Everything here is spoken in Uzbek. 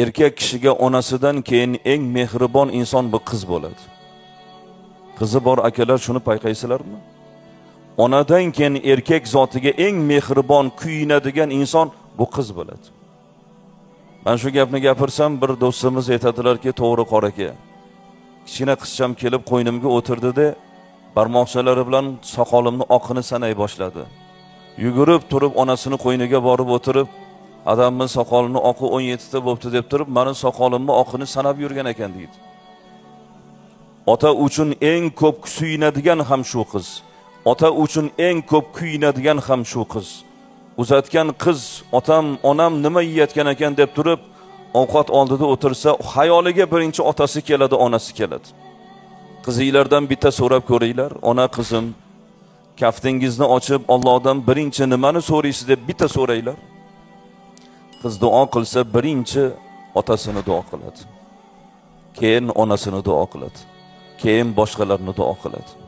erkak kishiga onasidan keyin eng mehribon inson bu qiz bo'ladi. Qizi bor akalar shuni payqaysizlarmi? Onadan keyin erkak zotiga eng mehribon, kuyinadigan inson bu qiz bo'ladi. Ben shu gapni gapirsam, bir do'stimiz aytadilarki, to'g'ri qor aka. Kichkina qizcham kelib qo'ynimga o'tirdi-da, barmoqchalari bilan soqolimni oqini sanay boshladi. Yugurib turib onasini qo'yniga borib o'tirib, adamning soqolini oqi 17 ta bo'pti deb turib, meni soqolimni oqini sanab yurgan ekan deydi. Ota uchun eng ko'p suyunadigan ham shu qiz. Ota uchun eng ko'p kuyinadigan ham shu qiz. Uzatgan qiz, otam, onam nima yeyotgan ekan deb turib, ovqat oldida o'tirsa, xayoliga birinchi otasi keladi, onasi keladi. Qizinglardan bitta so'rab ko'ringlar, ona qizim, kaftingizni ochib Allohdan birinchi nimani so'raysiz deb bitta so'raylar. Qiz duo qilsa, birinchi otasini duo qiladi. Keyin onasini duo qiladi. Keyin boshqalarni duo qiladi.